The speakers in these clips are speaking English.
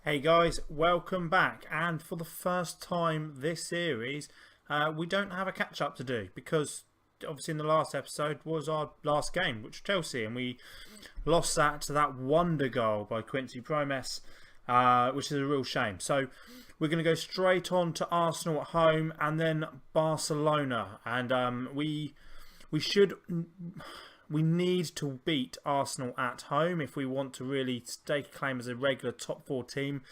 Hey guys, welcome back. And for the first time this series, we don't have a catch up to do because obviously in the last episode was our last game, which was Chelsea, and we lost that to that wonder goal by Quincy Promes, which is a real shame. So we're going to go straight on to Arsenal at home and then Barcelona, and we should. We need to beat Arsenal at home if we want to really stake a claim as a regular top 4 team.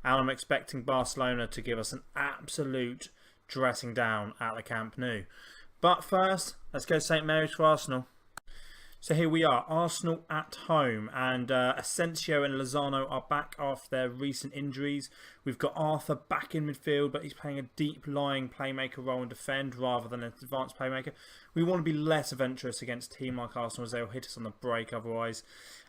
And I'm expecting Barcelona to give us an absolute dressing down at the Camp Nou. But first, let's go St Mary's for Arsenal. So here we are, Arsenal at home, and Asensio and Lozano are back after their recent injuries. We've got Arthur back in midfield, but he's playing a deep lying playmaker role and defend rather than an advanced playmaker. We want to be less adventurous against a team like Arsenal as they'll hit us on the break otherwise.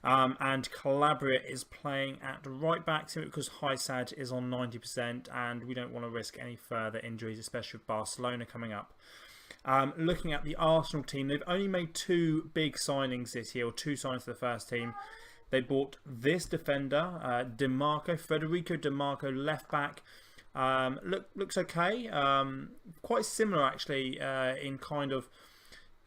And Calabria is playing at right back simply because Hysad is on 90% and we don't want to risk any further injuries, especially with Barcelona coming up. Looking at the Arsenal team, they've only made 2 big signings this year, or 2 signings for the first team. They bought this defender, Federico Dimarco, left back. Looks okay. Quite similar actually in kind of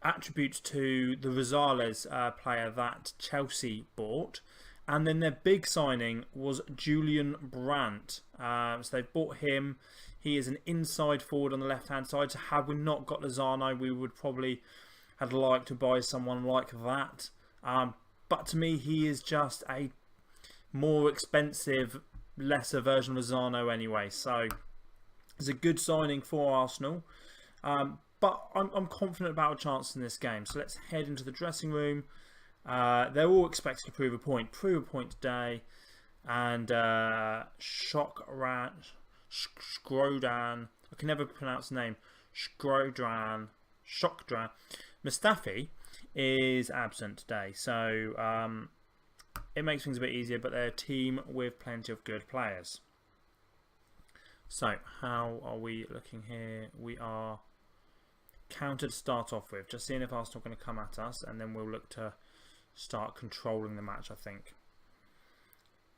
attributes to the Rosales player that Chelsea bought. And then their big signing was Julian Brandt. So they've bought him. He is an inside forward on the left-hand side. So had we not got Lozano, we would probably have liked to buy someone like that. But to me, he is just a more expensive, lesser version of Lozano anyway. So it's a good signing for Arsenal. But I'm confident about our chances in this game. So let's head into the dressing room. They're all expecting to prove a point. Prove a point today. And Skrodan, I can never pronounce the name. Shokdran Mustafi is absent today. So it makes things a bit easier, but they're a team with plenty of good players. So how are we looking here? We are counter to start off with. Just seeing if Arsenal are going to come at us, and then we'll look to start controlling the match, I think.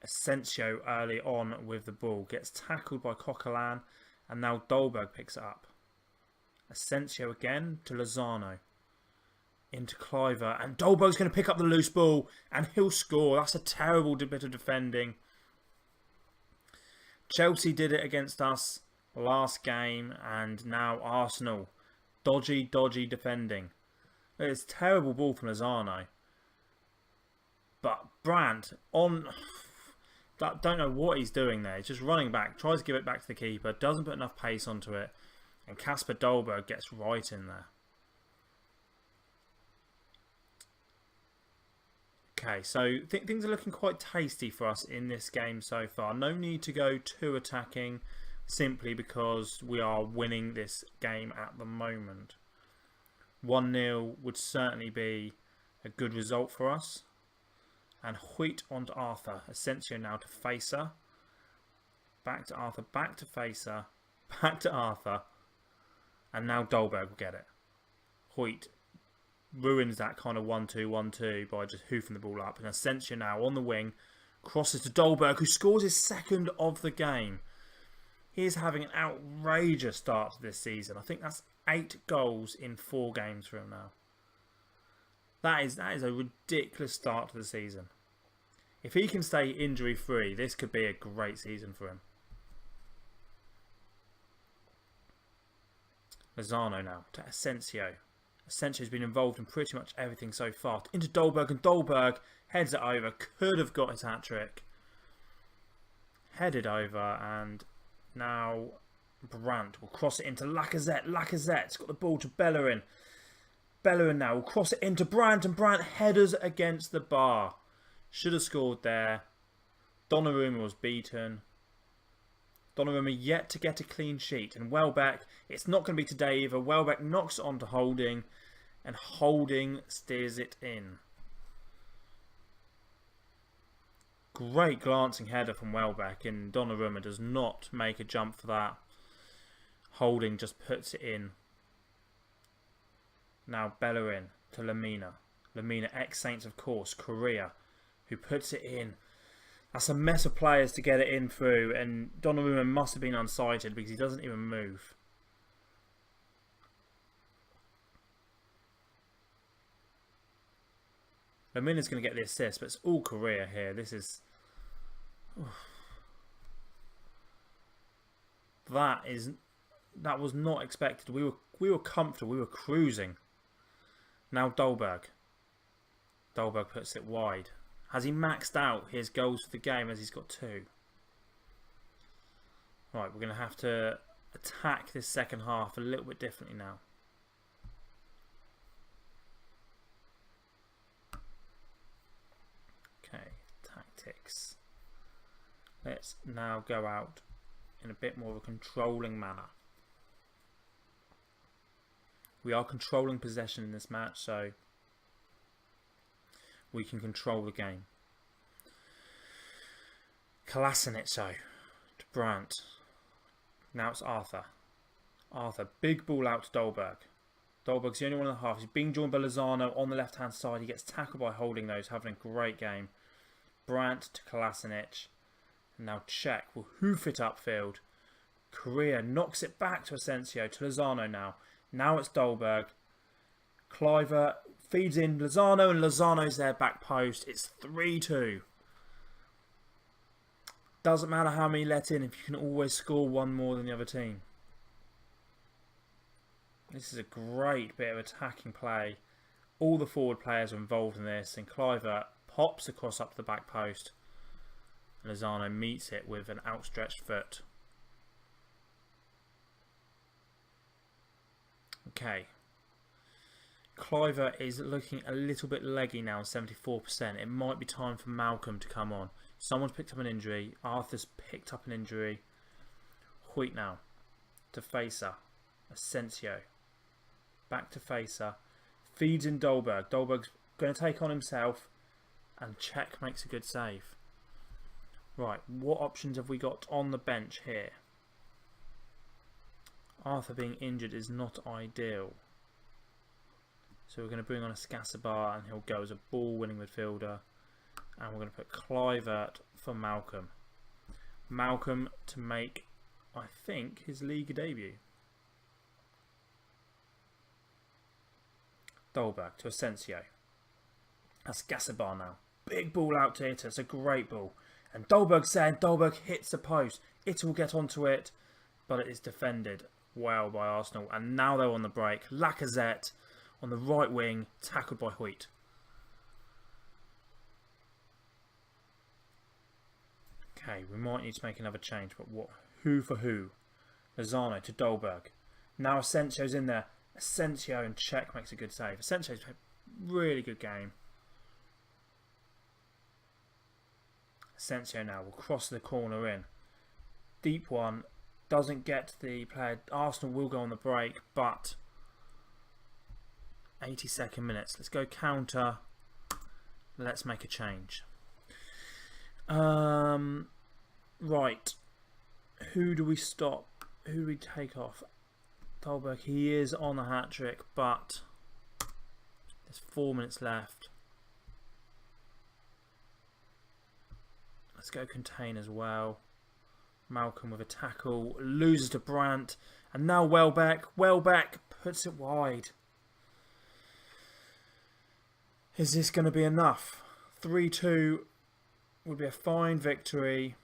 Asensio early on with the ball gets tackled by Coquelin, and now Dolberg picks it up. Asensio again to Lozano, into Cliver, and Dolberg's going to pick up the loose ball and he'll score. That's a terrible bit of defending. Chelsea did it against us last game, and now Arsenal. Dodgy defending. It's a terrible ball from Lozano. But Brandt on... don't know what he's doing there. He's just running back, tries to give it back to the keeper, doesn't put enough pace onto it, and Kasper Dolberg gets right in there. Okay, so things are looking quite tasty for us in this game so far. No need to go too attacking, simply because we are winning this game at the moment. 1-0 would certainly be a good result for us. And Hoyt onto Arthur. Asensio now to Facer. Back to Arthur. Back to Facer. Back to Arthur. And now Dolberg will get it. Hoyt ruins that kind of 1-2-1-2 by just hoofing the ball up. And Asensio now on the wing. Crosses to Dolberg, who scores his second of the game. He is having an outrageous start to this season. I think that's 8 goals in 4 games for him now. That is a ridiculous start to the season. If he can stay injury free, this could be a great season for him. Lozano now to Asensio. Asensio's been involved in pretty much everything so far. Into Dolberg, and Dolberg heads it over. Could have got his hat-trick. Headed over, and now Brandt will cross it into Lacazette. Lacazette's got the ball to Bellerin. Bellerin now will cross it into Brandt, and Brandt headers against the bar. Should have scored there. Donnarumma was beaten. Donnarumma yet to get a clean sheet. And Welbeck, it's not going to be today either. Welbeck knocks it on to Holding, and Holding steers it in. Great glancing header from Welbeck, and Donnarumma does not make a jump for that. Holding just puts it in. Now Bellerin to Lamina. Lamina, ex-Saints of course. Correa, who puts it in. That's a mess of players to get it in through, and Donnarumma must have been unsighted because he doesn't even move. Lemina's going to get the assist, but it's all Korea here. This is... That was not expected. We were comfortable. We were cruising. Now Dolberg. Dolberg puts it wide. Has he maxed out his goals for the game as he's got 2? Right, we're going to have to attack this second half a little bit differently now. Okay, tactics. Let's now go out in a bit more of a controlling manner. We are controlling possession in this match, so we can control the game. Kolasinac to Brandt. Now it's Arthur. Arthur, big ball out to Dolberg. Dolberg's the only one in the half. He's being joined by Lozano on the left-hand side. He gets tackled by Holding those, having a great game. Brandt to Kolasinac. And now Czech will hoof it upfield. Korea knocks it back to Asensio, to Lozano now. Now it's Dolberg. Cliver feeds in Lozano, and Lozano's there back post. It's 3-2. Doesn't matter how many let in if you can always score one more than the other team. This is a great bit of attacking play. All the forward players are involved in this, and Cliver pops across up to the back post. Lozano meets it with an outstretched foot. Okay. Cliver is looking a little bit leggy now, 74%. It might be time for Malcolm to come on. Someone's picked up an injury. Arthur's picked up an injury. Hoyt now. To Facer. Asensio. Back to Facer. Feeds in Dolberg. Dolberg's going to take on himself. And Czech makes a good save. Right, what options have we got on the bench here? Arthur being injured is not ideal. So we're going to bring on a Scassabar, and he'll go as a ball-winning midfielder. And we're going to put Clivert for Malcolm. Malcolm to make, I think, his league debut. Dolberg to Asensio. That's Scassabar now. Big ball out to Itter. It's a great ball. And Dolberg's saying Dolberg hits the post. Itter will get onto it, but it is defended well by Arsenal. And now they're on the break. Lacazette on the right wing, tackled by Hoyt. Okay, we might need to make another change, but what? Who for who? Lozano to Dolberg. Now Asensio's in there. Asensio, and Czech makes a good save. Asensio's played a really good game. Asensio now will cross the corner in. Deep one. Doesn't get the player. Arsenal will go on the break, but 82nd minutes. Let's go counter. Let's make a change. Right. Who do we stop? Who do we take off? Dolberg, he is on a hat-trick, but there's 4 minutes left. Let's go contain as well. Malcolm with a tackle, loses to Brandt, and now Welbeck. Welbeck puts it wide. Is this going to be enough? 3-2 would be a fine victory.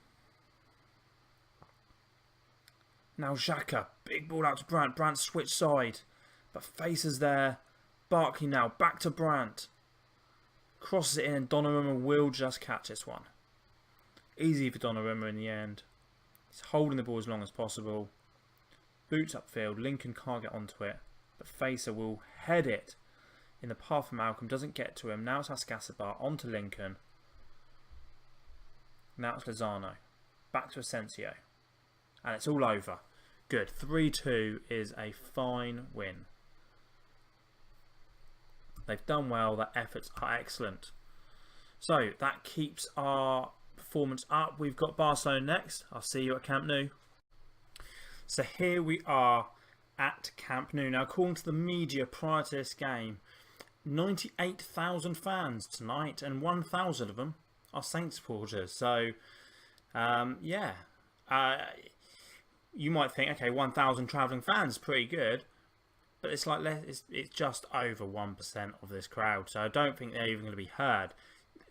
Now Xhaka, big ball out to Brandt. Brandt switch side, but Facer's there. Barkley now back to Brandt. Crosses it in, and Donnarumma will just catch this one. Easy for Donnarumma in the end. He's holding the ball as long as possible. Boots upfield. Lincoln can't get onto it, but Facer will head it in the path of Malcolm. Doesn't get to him. Now it's Ascasabar onto Lincoln. Now it's Lozano. Back to Asensio. And it's all over. Good. 3-2 is a fine win. They've done well. Their efforts are excellent. So that keeps our performance up. We've got Barcelona next. I'll see you at Camp Nou. So here we are at Camp Nou. Now, according to the media prior to this game, 98,000 fans tonight, and 1,000 of them are Saints supporters. So, yeah. You might think, okay, 1,000 travelling fans, pretty good. But it's like it's just over 1% of this crowd. So I don't think they're even going to be heard.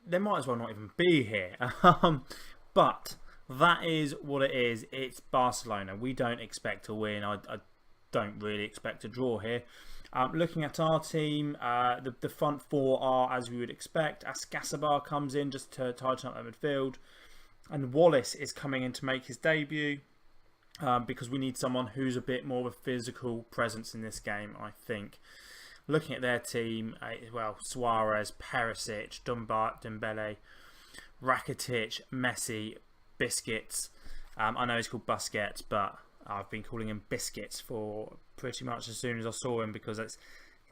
They might as well not even be here. But that is what it is. It's Barcelona. We don't expect to win. I don't really expect a draw here. Looking at our team, the front four are as we would expect. Ascasabar comes in just to tighten up that midfield. And Wallace is coming in to make his debut. Because we need someone who's a bit more of a physical presence in this game, I think. Looking at their team, well, Suarez, Perisic, Dembele, Rakitic, Messi, Biscuits. I know he's called Busquets, but I've been calling him Biscuits for pretty much as soon as I saw him because it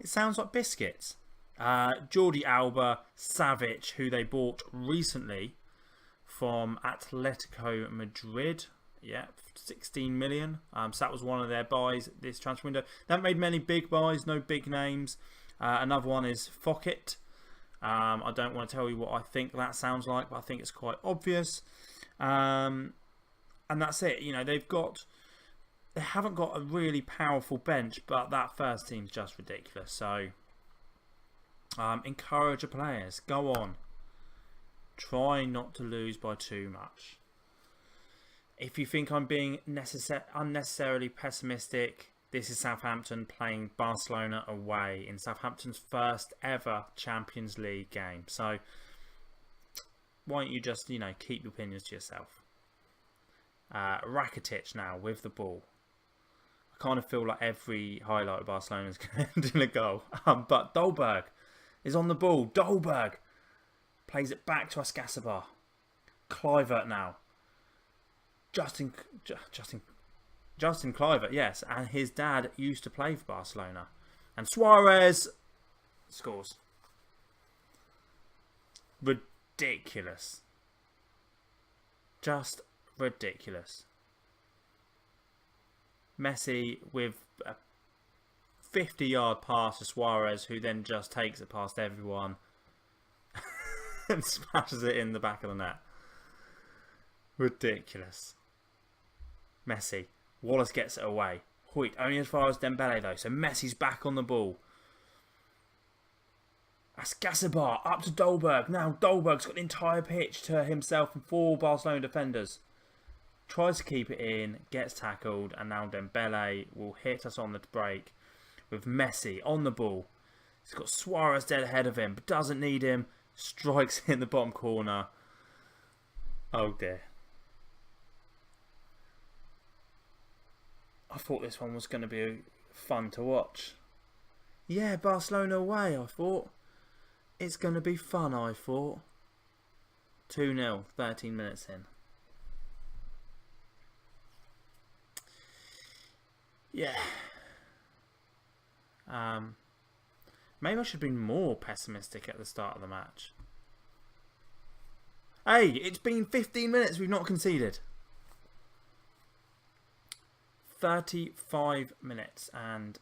sounds like biscuits. Jordi Alba, Savic, who they bought recently from Atletico Madrid. Yeah, 16 million. So that was one of their buys this transfer window. They haven't made many big buys, no big names. Another one is Fockett. I don't want to tell you what I think that sounds like, but I think it's quite obvious. And that's it. You know, they haven't got a really powerful bench, but that first team's just ridiculous. So encourage the players. Go on. Try not to lose by too much. If you think I'm being unnecessarily pessimistic, this is Southampton playing Barcelona away in Southampton's first ever Champions League game. So why don't you just, keep your opinions to yourself. Rakitic now with the ball. I kind of feel like every highlight of Barcelona is going to end in a goal. But Dolberg is on the ball. Dolberg plays it back to Ascasabar. Kluivert now. Justin Kluivert, yes, and his dad used to play for Barcelona. And Suarez scores. Ridiculous. Just ridiculous. Messi with a 50-yard pass to Suarez, who then just takes it past everyone and smashes it in the back of the net. Ridiculous. Messi. Wallace gets it away. Hoyt only as far as Dembele though. So Messi's back on the ball. Ascasabar up to Dolberg. Now Dolberg's got the entire pitch to himself and 4 Barcelona defenders. Tries to keep it in. Gets tackled. And now Dembele will hit us on the break. With Messi on the ball. He's got Suarez dead ahead of him. But doesn't need him. Strikes in the bottom corner. Oh dear. I thought this one was going to be fun to watch. Yeah, Barcelona away, I thought. It's going to be fun, I thought. 2-0, 13 minutes in. Yeah. Maybe I should have been more pessimistic at the start of the match. Hey, it's been 15 minutes, we've not conceded. 35 minutes and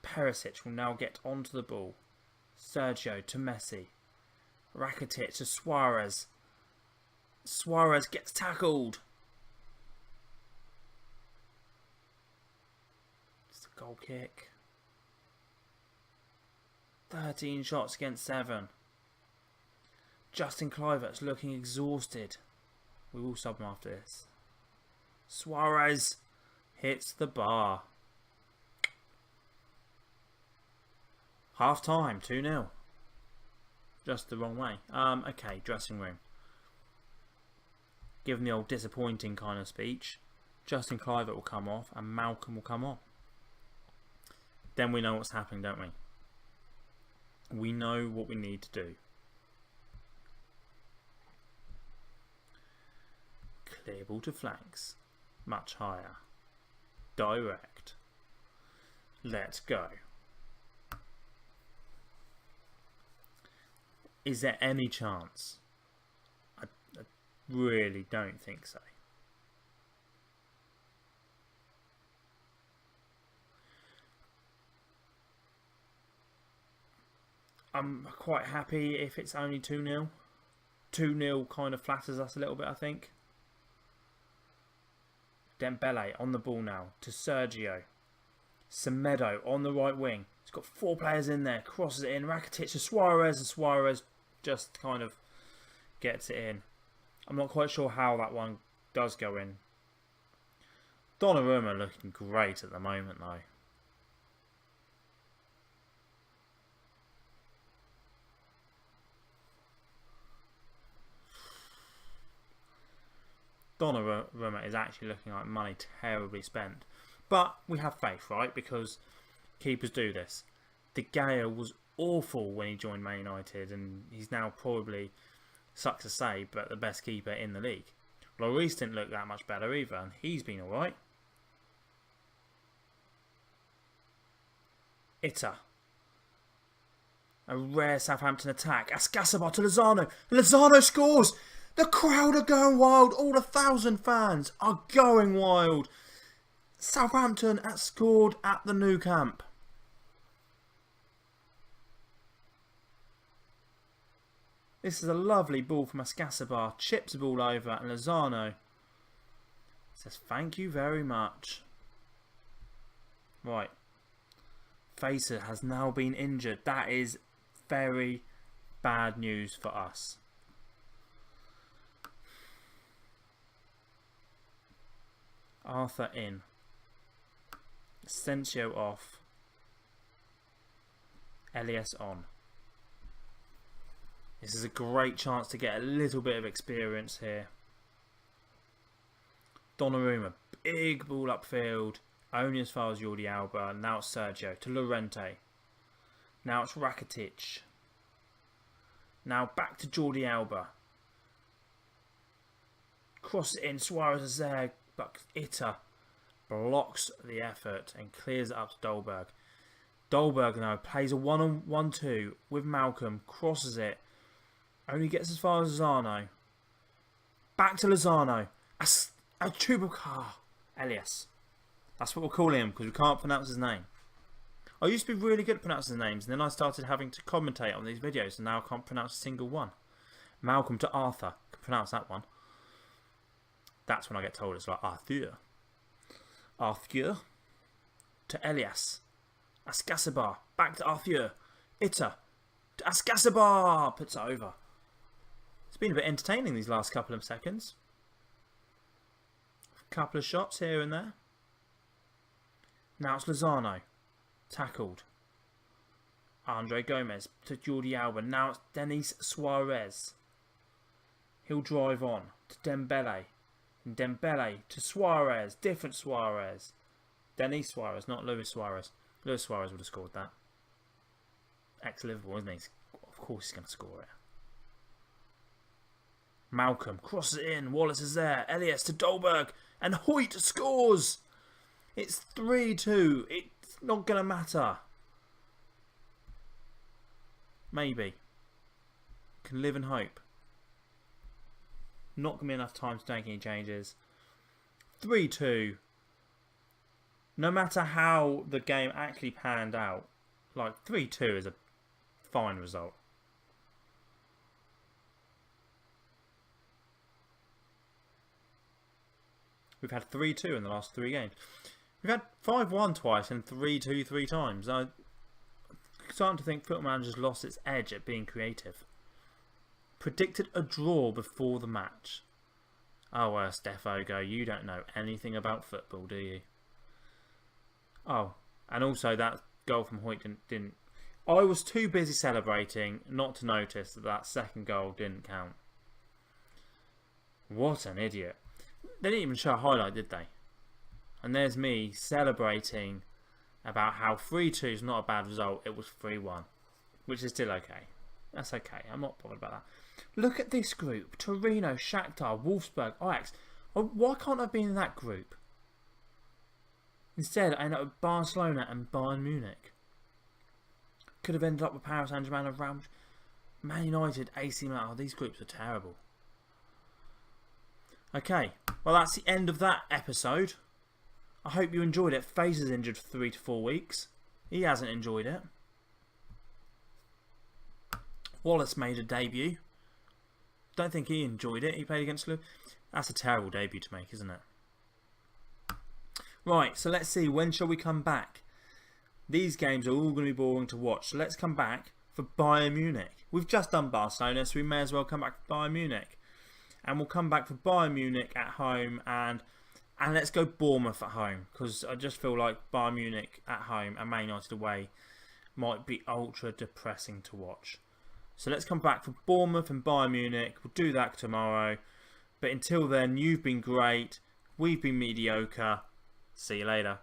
Perisic will now get onto the ball. Sergio to Messi. Rakitic to Suarez. Suarez gets tackled. It's a goal kick. 13 shots against 7. Justin Kluivert's looking exhausted. We will sub him after this. Suarez hits the bar. Half time, 2-0. Just the wrong way. Okay, dressing room. Given the old disappointing kind of speech, Justin Kluivert will come off and Malcolm will come on. Then we know what's happening, don't we? We know what we need to do. Clear ball to flanks. Much higher. Direct. Let's go. Is there any chance? I really don't think so. I'm quite happy if it's only 2-0. 2-0 kind of flatters us a little bit, I think. Dembele on the ball now to Sergio. Semedo on the right wing. He's got 4 players in there. Crosses it in. Rakitic to Suarez. And Suarez just kind of gets it in. I'm not quite sure how that one does go in. Donnarumma looking great at the moment though. Donnarumma is actually looking like money terribly spent. But we have faith, right? Because keepers do this. De Gea was awful when he joined Man United, and he's now probably, sucks to say, but the best keeper in the league. Lloris didn't look that much better either, and he's been alright. Itter. A rare Southampton attack. Ascasabar to Lozano. Lozano scores! The crowd are going wild. All 1,000 fans are going wild. Southampton have scored at the Nou Camp. This is a lovely ball from Ascasabar. Chips the ball over and Lozano says thank you very much. Right. Facer has now been injured. That is very bad news for us. Arthur in. Asensio off. Elias on. This is a great chance to get a little bit of experience here. Donnarumma, big ball upfield. Only as far as Jordi Alba. Now it's Sergio to Llorente. Now it's Rakitic. Now back to Jordi Alba. Cross it in. Suarez is there. But Itter blocks the effort and clears it up to Dolberg. Dolberg now plays a 1-on-1-2 with Malcolm. Crosses it. Only gets as far as Lozano. Back to Lozano. A Chubukar. Elias. That's what we're calling him because we can't pronounce his name. I used to be really good at pronouncing names, and then I started having to commentate on these videos, and now I can't pronounce a single one. Malcolm to Arthur. I can pronounce that one. That's when I get told it's like Arthur. Arthur to Elias. Ascasabar. Back to Arthur. Itter to Ascasabar. Puts it over. It's been a bit entertaining these last couple of seconds. A couple of shots here and there. Now it's Lozano. Tackled. Andre Gomez to Jordi Alba. Now it's Denis Suarez. He'll drive on to Dembele. And Dembele to Suarez. Different Suarez. Denis Suarez, not Luis Suarez. Luis Suarez would have scored that. Ex-Liverpool, isn't he? Of course he's going to score it. Malcolm crosses it in. Wallace is there. Elias to Dolberg. And Hoyt scores. It's 3-2. It's not going to matter. Maybe. Can live and hope. Not going to be enough time to make any changes. 3-2. No matter how the game actually panned out, like 3-2 is a fine result. We've had 3-2 in the last 3 games. We've had 5-1 twice and 3-2 3 times. I'm starting to think Football Manager's lost its edge at being creative. Predicted a draw before the match. Oh, Stefo, go. You don't know anything about football, do you? Oh, and also that goal from Hoyt didn't. I was too busy celebrating not to notice that that second goal didn't count. What an idiot. They didn't even show a highlight, did they? And there's me celebrating about how 3-2 is not a bad result. It was 3-1, which is still okay. That's okay. I'm not bothered about that. Look at this group. Torino, Shakhtar, Wolfsburg, Ajax. Why can't I be in that group? Instead, I ended up with Barcelona and Bayern Munich. Could have ended up with Paris Saint-Germain and Real Man United, AC Milan. Oh, these groups are terrible. Okay, well that's the end of that episode. I hope you enjoyed it. Facer's injured for 3 to 4 weeks. He hasn't enjoyed it. Wallace made a debut. don't think he enjoyed it. He played against Liverpool. That's a terrible debut to make, isn't it? Right, so let's see. When shall we come back? These games are all going to be boring to watch. So let's come back for Bayern Munich. We've just done Barcelona, so we may as well come back for Bayern Munich. And we'll come back for Bayern Munich at home and let's go Bournemouth at home, because I just feel like Bayern Munich at home and Man United away might be ultra depressing to watch. So let's come back for Bournemouth and Bayern Munich. We'll do that tomorrow. But until then, you've been great. We've been mediocre. See you later.